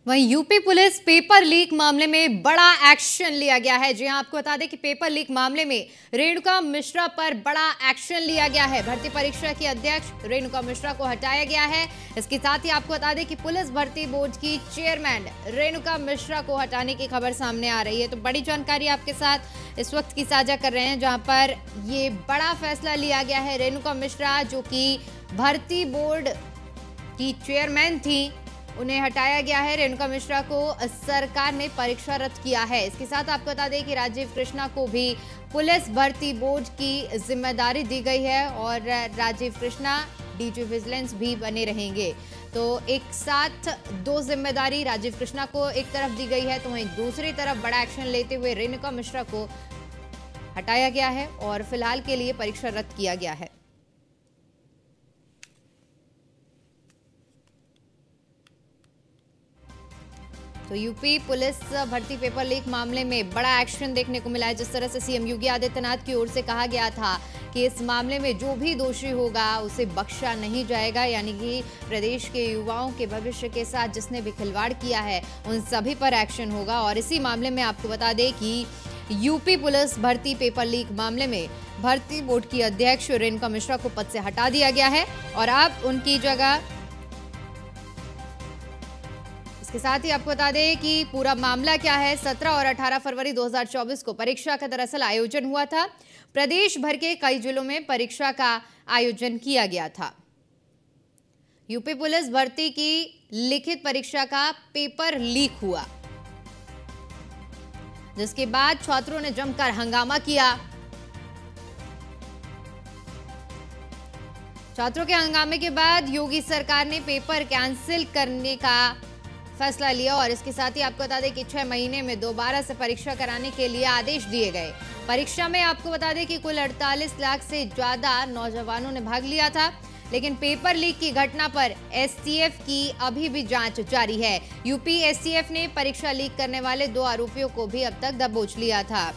वहीं UP police paper leak मामले में बड़ा एक्शन लिया गया है। जी हां, आपको बता दें कि पेपर लीक मामले में रेणुका मिश्रा पर बड़ा एक्शन लिया गया है। भर्ती परीक्षा की अध्यक्ष रेणुका मिश्रा को हटाया गया है। इसके साथ ही आपको बता दें कि पुलिस भर्ती बोर्ड की चेयरमैन रेणुका मिश्रा को हटाने की खबर सामने आ रही है। तो बड़ी जानकारी आपके साथ इस वक्त की साझा कर रहे हैं, जहां पर ये बड़ा फैसला लिया गया है। रेणुका मिश्रा जो कि भर्ती बोर्ड की चेयरमैन थी, उन्हें हटाया गया है। रेणुका मिश्रा को सरकार ने परीक्षा रद्द किया है। इसके साथ आपको बता दें कि राजीव कृष्णा को भी पुलिस भर्ती बोर्ड की जिम्मेदारी दी गई है और राजीव कृष्णा डीजी विजिलेंस भी बने रहेंगे। तो एक साथ दो जिम्मेदारी राजीव कृष्णा को एक तरफ दी गई है, तो वहीं दूसरी तरफ बड़ा एक्शन लेते हुए रेणुका मिश्रा को हटाया गया है और फिलहाल के लिए परीक्षा रद्द किया गया है। तो यूपी पुलिस भर्ती पेपर लीक मामले में बड़ा एक्शन देखने को मिला है। जिस तरह से सीएम योगी आदित्यनाथ की ओर से कहा गया था कि इस मामले में जो भी दोषी होगा उसे बख्शा नहीं जाएगा, यानी कि प्रदेश के युवाओं के भविष्य के साथ जिसने भी खिलवाड़ किया है उन सभी पर एक्शन होगा। और इसी मामले में आपको बता दें कि यूपी पुलिस भर्ती पेपर लीक मामले में भर्ती बोर्ड की अध्यक्ष रेणुका मिश्रा को पद से हटा दिया गया है और अब उनकी जगह, इसके साथ ही आपको बता दें कि पूरा मामला क्या है। 17 और 18 फरवरी 2024 को परीक्षा का दरअसल आयोजन हुआ था। प्रदेश भर के कई जिलों में परीक्षा का आयोजन किया गया था। यूपी पुलिस भर्ती की लिखित परीक्षा का पेपर लीक हुआ, जिसके बाद छात्रों ने जमकर हंगामा किया। छात्रों के हंगामे के बाद योगी सरकार ने पेपर कैंसिल करने का फैसला लिया और इसके साथ ही आपको बता दें कि 6 महीने में दोबारा से परीक्षा कराने के लिए आदेश दिए गए। परीक्षा में आपको बता दें कि कुल 48 लाख से ज्यादा नौजवानों ने भाग लिया था, लेकिन पेपर लीक की घटना पर एसटीएफ की अभी भी जांच जारी है। यूपी एसटीएफ ने परीक्षा लीक करने वाले 2 आरोपियों को भी अब तक दबोच लिया था।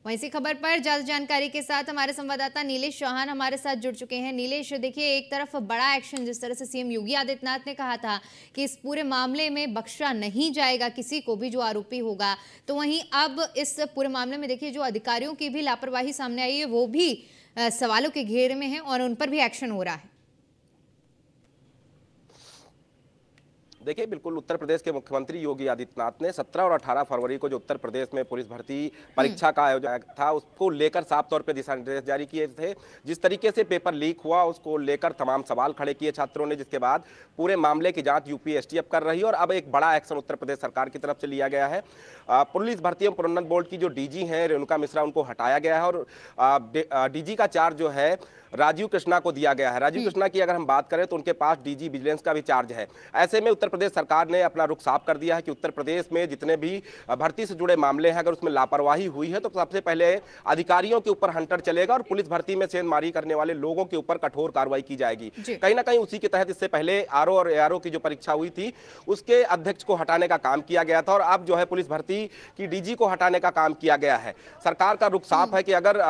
वहीं इसी खबर पर जल्द जानकारी के साथ हमारे संवाददाता नीलेश चौहान हमारे साथ जुड़ चुके हैं। नीलेश, देखिए, एक तरफ बड़ा एक्शन, जिस तरह से सीएम योगी आदित्यनाथ ने कहा था कि इस पूरे मामले में बख्शा नहीं जाएगा किसी को भी जो आरोपी होगा, तो वहीं अब इस पूरे मामले में देखिए जो अधिकारियों की भी लापरवाही सामने आई है वो भी सवालों के घेरे में है और उन पर भी एक्शन हो रहा है। देखिए, बिल्कुल उत्तर प्रदेश के मुख्यमंत्री योगी आदित्यनाथ ने 17 और 18 फरवरी को जो उत्तर प्रदेश में पुलिस भर्ती परीक्षा का आयोजन था उसको लेकर साफ तौर पे दिशा निर्देश जारी किए थे। जिस तरीके से पेपर लीक हुआ उसको लेकर तमाम सवाल खड़े किए छात्रों ने, जिसके बाद पूरे मामले की जांच यूपी एसटीएफ कर रही है और अब एक बड़ा एक्शन उत्तर प्रदेश सरकार की तरफ से लिया गया है। पुलिस भर्ती एवं प्रोन्नत बोर्ड की जो डीजी हैं रेणुका मिश्रा, उनको हटाया गया है और डीजी का चार्ज जो है राजीव कृष्णा को दिया गया है। राजीव कृष्णा की अगर हम बात करें तो उनके पास डीजी विजिलेंस का भी चार्ज है। ऐसे में उत्तर प्रदेश सरकार ने अपना रुख साफ कर दिया है कि उत्तर प्रदेश में जितने भी भर्ती से जुड़े मामले हैं, अगर उसमें लापरवाही हुई है तो सबसे पहले अधिकारियों के ऊपर हंटर चलेगा और पुलिस भर्ती में सेंधमारी करने वाले लोगों के ऊपर कठोर कार्रवाई की जाएगी। कहीं ना कहीं उसी के तहत इससे पहले आरओ और एआरओ की जो परीक्षा हुई थी उसके अध्यक्ष को हटाने का काम किया गया था और अब जो है पुलिस भर्ती की डीजी को हटाने का काम किया गया है। सरकार का रुख साफ है कि अगर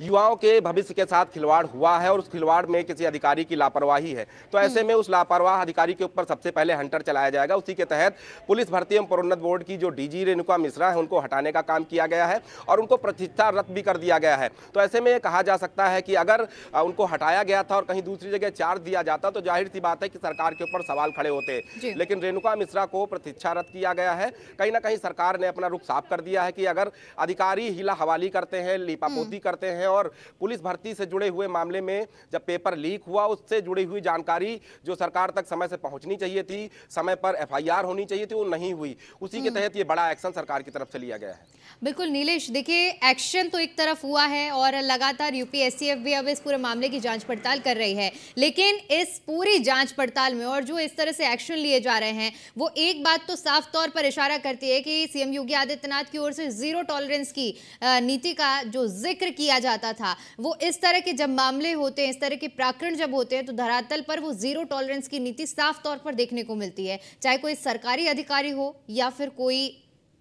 युवाओं के भविष्य के साथ खिलवाड़ हुआ है और उस खिलवाड़ में किसी अधिकारी की लापरवाही है तो ऐसे में उस लापरवाह अधिकारी के ऊपर सबसे पहले हंटर चलाया जाएगा। उसी के तहत पुलिस भर्ती एवं प्रोन्नत बोर्ड की जो डीजी रेणुका मिश्रा है उनको हटाने का काम किया गया है और उनको प्रतिष्ठा रद्द भी कर दिया गया है। तो ऐसे में कहा जा सकता है कि अगर उनको हटाया गया था और कहीं दूसरी जगह चार्ज दिया जाता तो जाहिर सी बात है कि सरकार के ऊपर सवाल खड़े होते, लेकिन रेणुका मिश्रा को प्रतिष्ठा रद्द किया गया है। कहीं ना कहीं सरकार ने अपना रुख साफ कर दिया है कि अगर अधिकारी हीला हवाली करते हैं, लीपापोती करते हैं और पुलिस भर्ती से जुड़े हुए मामले में जब पेपर लीक हुआ उससे जुड़ी हुई जानकारी जो सरकार तक समय से पहुंचनी चाहिए थी, समय पर एफआईआर होनी चाहिए थी, वो नहीं हुई। उसी के तहत ये बड़ा एक्शन सरकार की तरफ से लिया गया है। बिल्कुल नीलेश, देखिए, एक्शन तो एक तरफ हुआ है और लगातार यूपी एसटीएफ भी अब इस पूरे मामले की जांच पड़ताल कर रही है, लेकिन इस पूरी जांच पड़ताल में और जो इस तरह से एक्शन लिए जा रहे हैं वो एक बात तो साफ तौर पर इशारा करती है कि सीएम योगी आदित्यनाथ की ओर से जीरो टॉलरेंस की नीति का जो जिक्र किया जाता था, वो इस तरह के जब मामले होते हैं, इस तरह के प्रकरण जब होते हैं तो धरातल पर वो जीरो टॉलरेंस की नीति साफ तौर पर देखने को मिलती है, चाहे कोई सरकारी अधिकारी हो या फिर कोई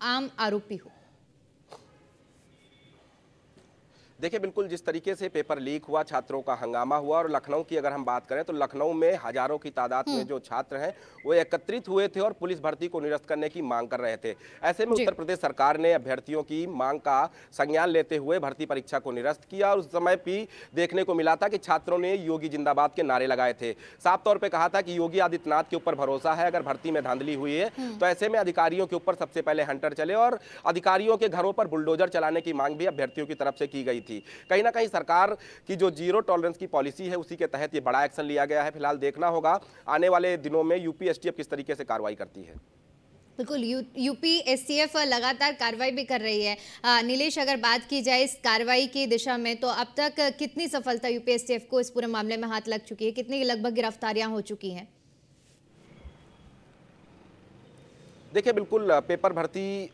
आम आरोपी हो। देखिए बिल्कुल जिस तरीके से पेपर लीक हुआ, छात्रों का हंगामा हुआ, और लखनऊ की अगर हम बात करें तो लखनऊ में हजारों की तादाद में जो छात्र हैं वो एकत्रित हुए थे और पुलिस भर्ती को निरस्त करने की मांग कर रहे थे। ऐसे में जी। उत्तर प्रदेश सरकार ने अभ्यर्थियों की मांग का संज्ञान लेते हुए भर्ती परीक्षा को निरस्त किया, और उस समय भी देखने को मिला था कि छात्रों ने योगी जिंदाबाद के नारे लगाए थे। साफ तौर पर कहा था कि योगी आदित्यनाथ के ऊपर भरोसा है, अगर भर्ती में धांधली हुई है तो ऐसे में अधिकारियों के ऊपर सबसे पहले हंटर चले, और अधिकारियों के घरों पर बुलडोजर चलाने की मांग भी अभ्यर्थियों की तरफ से की गई थी। कहीं ना कहीं सरकार की जो जीरो टॉलरेंस की पॉलिसी है उसी के तहत ये बड़ा एक्शन लिया गया है। फिलहाल देखना होगा आने वाले दिनों में यूपी एसटीएफ किस तरीके से कार्रवाई करती है। बिल्कुल, यूपी एसटीएफ लगातार कार्रवाई भी कर रही है। नीलेश, अगर बात की जाए इस कार्रवाई की दिशा में तो अब तक कितनी सफलता यूपी एसटीएफ को इस पूरे मामले में हाथ लग चुकी है, कितनी लगभग गिरफ्तारियां हो चुकी हैं? देखिए बिल्कुल पेपर भर्ती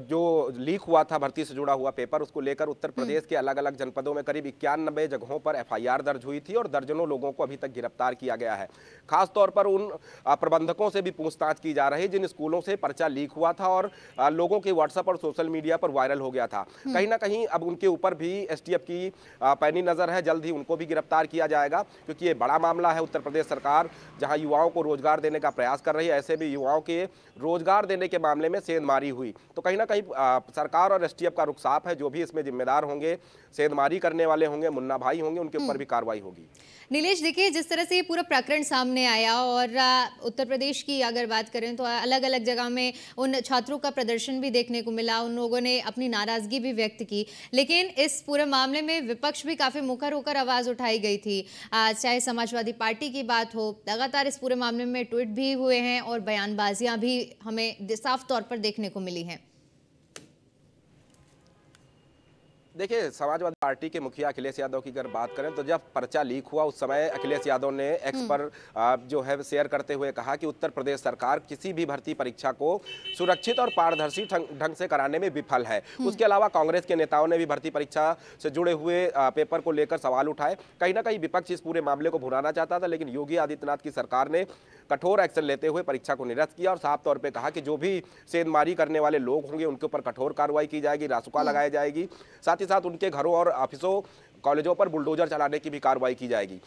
जो लीक हुआ था, भर्ती से जुड़ा हुआ पेपर, उसको लेकर उत्तर प्रदेश के अलग अलग जनपदों में करीब 91 जगहों पर एफआईआर दर्ज हुई थी और दर्जनों लोगों को अभी तक गिरफ्तार किया गया है। खास तौर पर उन प्रबंधकों से भी पूछताछ की जा रही है जिन स्कूलों से पर्चा लीक हुआ था और लोगों के व्हाट्सएप और सोशल मीडिया पर वायरल हो गया था। कहीं ना कहीं अब उनके ऊपर भी एसटीएफ की पैनी नजर है, जल्द ही उनको भी गिरफ्तार किया जाएगा, क्योंकि ये बड़ा मामला है। उत्तर प्रदेश सरकार जहां युवाओं को रोजगार देने का प्रयास कर रही है, ऐसे भी युवाओं के रोजगार देने के मामले में सेंधमारी हुई तो कहीं ना कहीं सरकार और एसटीएफ का रुख साफ है। जो भी इसमें जिम्मेदार होंगे, सेंधमारी करने वाले होंगे, मुन्ना भाई होंगे, उनके ऊपर भी कार्रवाई होगी। नीलेश, देखिए जिस तरह से ये पूरा प्रकरण सामने आया और उत्तर प्रदेश की अगर बात करें तो अलग अलग जगह में उन छात्रों का प्रदर्शन भी देखने को मिला, उन लोगों ने अपनी नाराजगी भी व्यक्त की, लेकिन इस पूरे मामले में विपक्ष भी काफी मुखर होकर आवाज उठाई गई थी। चाहे समाजवादी पार्टी की बात हो, लगातार इस पूरे मामले में ट्वीट भी हुए हैं और बयानबाजियां भी हमें साफ तौर पर देखने को मिली हैं। देखिए समाजवादी पार्टी के मुखिया अखिलेश यादव की अगर बात करें तो जब पर्चा लीक हुआ उस समय अखिलेश यादव ने एक्स पर जो है शेयर करते हुए कहा कि उत्तर प्रदेश सरकार किसी भी भर्ती परीक्षा को सुरक्षित और पारदर्शी ढंग से कराने में विफल है। उसके अलावा कांग्रेस के नेताओं ने भी भर्ती परीक्षा से जुड़े हुए पेपर को लेकर सवाल उठाए। कहीं ना कहीं विपक्ष इस पूरे मामले को भुनाना चाहता था, लेकिन योगी आदित्यनाथ की सरकार ने कठोर एक्शन लेते हुए परीक्षा को निरस्त किया और साफ तौर पर कहा कि जो भी सेंधमारी करने वाले लोग होंगे उनके ऊपर कठोर कार्रवाई की जाएगी, रासुका लगाई जाएगी, साथ ही साथ उनके घरों और ऑफिसों कॉलेजों पर बुलडोजर चलाने की भी कार्रवाई की जाएगी।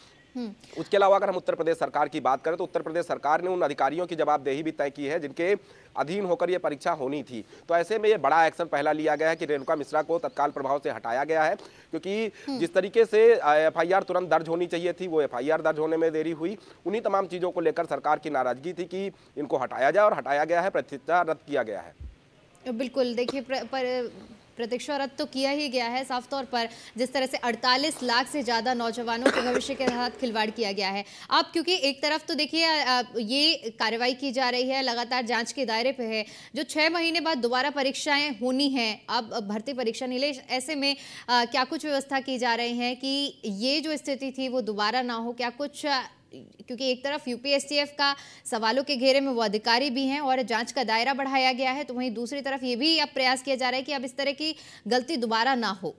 उसके अलावा अगर हम उत्तर प्रदेश सरकार की बात करें तो उत्तर प्रदेश सरकार ने उन अधिकारियों की जवाबदेही भी तय की है जिनके अधीन होकर यह परीक्षा होनी थी। तो ऐसे में यह बड़ा एक्शन पहला लिया गया है कि रेणुका मिश्रा को तत्काल प्रभाव से हटाया गया है, क्योंकि जिस तरीके से एफआईआर तुरंत दर्ज होनी चाहिए थी वो एफआईआर दर्ज होने में देरी हुई। उन्हीं तमाम चीजों को लेकर सरकार की नाराजगी थी कि इनको हटाया जाए और हटाया गया है, प्रतिष्ठा रद्द किया गया है। बिल्कुल, देखिए प्रतीक्षा रद्द तो किया ही गया है। साफ तौर पर जिस तरह से 48 लाख से ज़्यादा नौजवानों के भविष्य के साथ खिलवाड़ किया गया है। अब क्योंकि एक तरफ तो देखिए ये कार्रवाई की जा रही है, लगातार जांच के दायरे पे है, जो 6 महीने बाद दोबारा परीक्षाएं होनी हैं, अब भर्ती परीक्षा। नीलेश, ऐसे में क्या कुछ व्यवस्था की जा रही है कि ये जो स्थिति थी वो दोबारा ना हो? क्या कुछ, क्योंकि एक तरफ यूपीएससीएफ का सवालों के घेरे में वो अधिकारी भी हैं और जांच का दायरा बढ़ाया गया है, तो वहीं दूसरी तरफ ये भी अब प्रयास किया जा रहा है कि अब इस तरह की गलती दोबारा ना हो।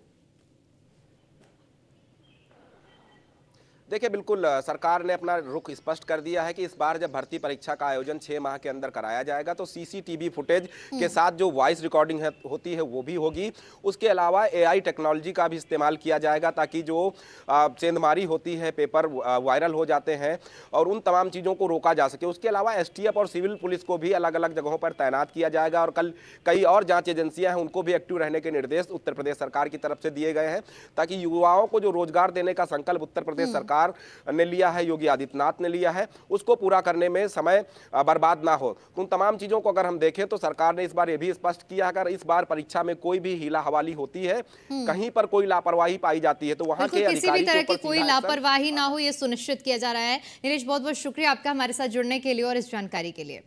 देखिए बिल्कुल सरकार ने अपना रुख स्पष्ट कर दिया है कि इस बार जब भर्ती परीक्षा का आयोजन 6 माह के अंदर कराया जाएगा तो सीसीटीवी फुटेज के साथ जो वॉइस रिकॉर्डिंग होती है वो भी होगी। उसके अलावा एआई टेक्नोलॉजी का भी इस्तेमाल किया जाएगा ताकि जो सेंधमारी होती है, पेपर वायरल हो जाते हैं, और उन तमाम चीज़ों को रोका जा सके। उसके अलावा एसटीएफ और सिविल पुलिस को भी अलग अलग जगहों पर तैनात किया जाएगा और कल कई और जाँच एजेंसियाँ हैं उनको भी एक्टिव रहने के निर्देश उत्तर प्रदेश सरकार की तरफ से दिए गए हैं, ताकि युवाओं को जो रोजगार देने का संकल्प उत्तर प्रदेश सरकार ने लिया है, योगी आदित्यनाथ ने लिया है, उसको पूरा करने में समय बर्बाद ना हो। उन तमाम चीजों को अगर हम देखें तो सरकार ने इस बार ये भी स्पष्ट किया है अगर इस बार परीक्षा में कोई भी हीला हवाली होती है, कहीं पर कोई लापरवाही पाई जाती है तो वहां के किसी भी तरह की कोई लापरवाही ना हो, ये सुनिश्चित किया जा रहा है। नीलेश, बहुत बहुत शुक्रिया आपका हमारे साथ जुड़ने के लिए और इस जानकारी के लिए।